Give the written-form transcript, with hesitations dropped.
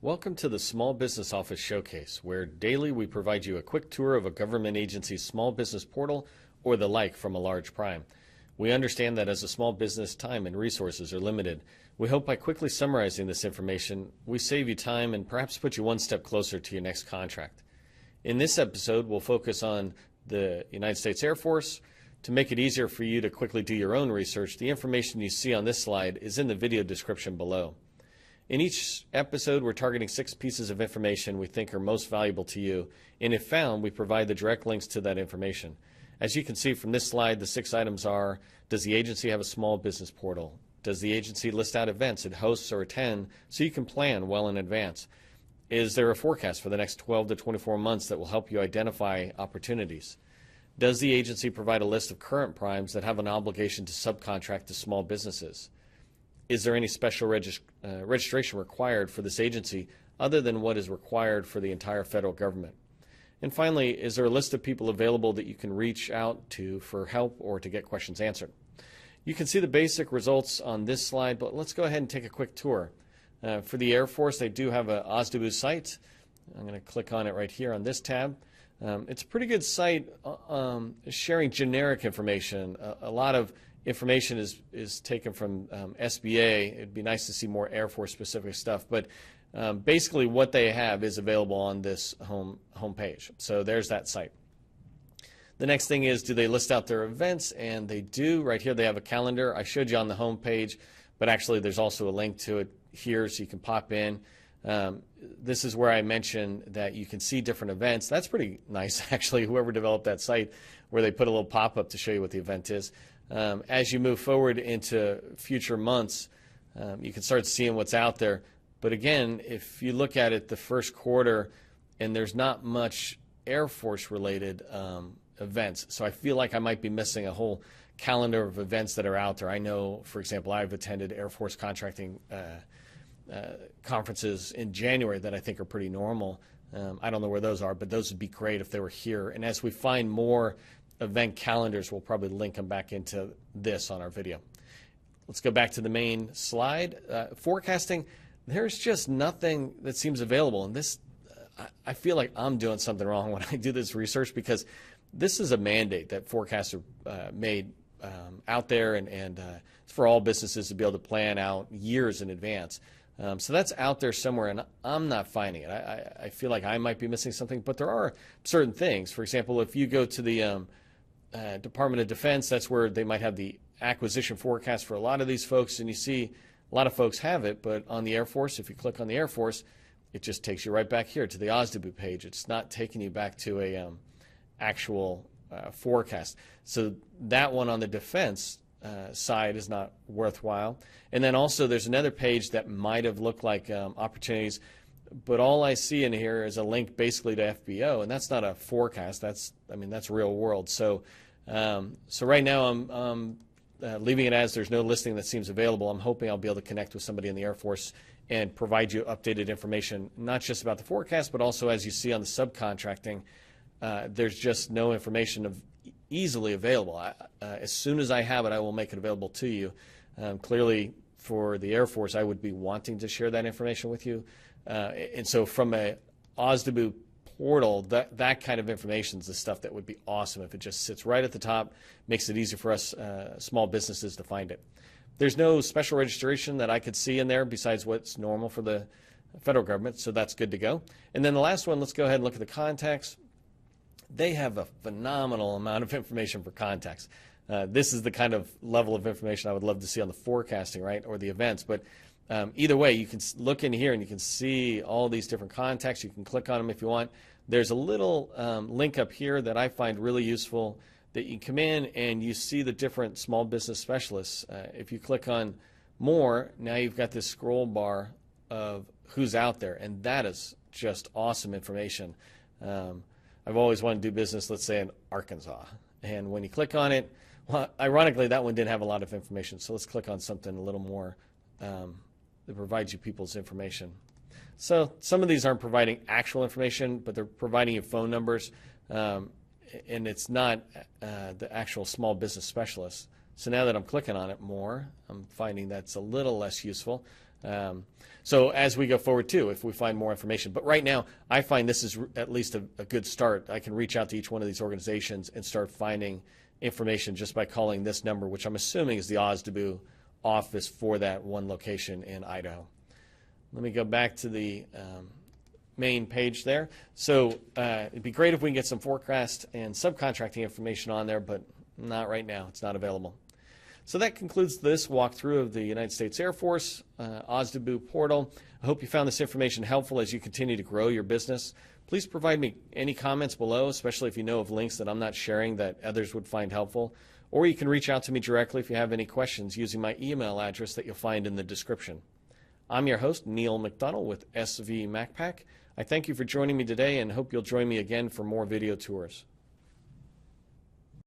Welcome to the Small Business Office Showcase, where daily we provide you a quick tour of a government agency's small business portal or the like from a large prime. We understand that as a small business, time and resources are limited. We hope by quickly summarizing this information, we save you time and perhaps put you one step closer to your next contract. In this episode, we'll focus on the United States Air Force. To make it easier for you to quickly do your own research, the information you see on this slide is in the video description below. In each episode, we're targeting 6 pieces of information we think are most valuable to you, and if found, we provide the direct links to that information. As you can see from this slide, the 6 items are: does the agency have a small business portal? Does the agency list out events it hosts or attend so you can plan well in advance? Is there a forecast for the next 12 to 24 months that will help you identify opportunities? Does the agency provide a list of current primes that have an obligation to subcontract to small businesses? Is there any special registration required for this agency other than what is required for the entire federal government? And finally, is there a list of people available that you can reach out to for help or to get questions answered? You can see the basic results on this slide, but let's go ahead and take a quick tour. For the Air Force, they do have a OSBP site. I'm going to click on it right here on this tab. It's a pretty good site sharing generic information. A lot of information is taken from SBA. It'd be nice to see more Air Force specific stuff, but basically what they have is available on this home page. So there's that site. The next thing is, do they list out their events? And they do. Right here they have a calendar. I showed you on the home page, but actually there's also a link to it here so you can pop in. This is where I mentioned that you can see different events. That's pretty nice, actually, whoever developed that site, where they put a little pop-up to show you what the event is. As you move forward into future months, you can start seeing what's out there. But again, if you look at it the first quarter, and there's not much Air Force-related events, so I feel like I might be missing a whole calendar of events that are out there. I know, for example, I've attended Air Force contracting conferences in January that I think are pretty normal. I don't know where those are, but those would be great if they were here. And as we find more event calendars, we'll probably link them back into this on our video. Let's go back to the main slide. Forecasting, there's just nothing that seems available. And this, I feel like I'm doing something wrong when I do this research, because this is a mandate that forecasts are made out there, and it's for all businesses to be able to plan out years in advance. So that's out there somewhere, and I'm not finding it. I feel like I might be missing something, but there are certain things. For example, if you go to the Department of Defense, that's where they might have the acquisition forecast for a lot of these folks, and you see a lot of folks have it, but on the Air Force, if you click on the Air Force, it just takes you right back here to the OSBP page. It's not taking you back to a actual forecast. So that one on the defense side is not worthwhile. And then also there's another page that might have looked like opportunities, but all I see in here is a link basically to FBO, and that's not a forecast. That's real world. So so right now I'm leaving it as there's no listing that seems available. I'm hoping I'll be able to connect with somebody in the Air Force and provide you updated information, not just about the forecast, but also, as you see on the subcontracting, there's just no information easily available. As soon as I have it, I will make it available to you. Clearly, for the Air Force, I would be wanting to share that information with you. And so from a OSBP portal, that kind of information is the stuff that would be awesome if it just sits right at the top, makes it easy for us small businesses to find it. There's no special registration that I could see in there besides what's normal for the federal government, so that's good to go. And then the last one, let's go ahead and look at the contacts. They have a phenomenal amount of information for contacts. This is the kind of level of information I would love to see on the forecasting, right, or the events. But either way, you can look in here and you can see all these different contacts. You can click on them if you want. There's a little link up here that I find really useful, that you come in and you see the different small business specialists. If you click on more, now you've got this scroll bar of who's out there, and that is just awesome information. I've always wanted to do business, let's say, in Arkansas. And when you click on it, well, ironically, that one didn't have a lot of information. So let's click on something a little more that provides you people's information. So some of these aren't providing actual information, but they're providing you phone numbers. And it's not the actual small business specialist. So now that I'm clicking on it more, I'm finding that's a little less useful. So as we go forward too, if we find more information. But right now, I find this is at least a good start. I can reach out to each one of these organizations and start finding information just by calling this number, which I'm assuming is the OSDB office for that one location in Idaho. Let me go back to the main page there. So it'd be great if we can get some forecast and subcontracting information on there, but not right now. It's not available. So that concludes this walkthrough of the United States Air Force OSDB portal. I hope you found this information helpful as you continue to grow your business. Please provide me any comments below, especially if you know of links that I'm not sharing that others would find helpful. Or you can reach out to me directly if you have any questions using my email address that you'll find in the description. I'm your host, Neil McDonnell with SV MacPack. I thank you for joining me today and hope you'll join me again for more video tours.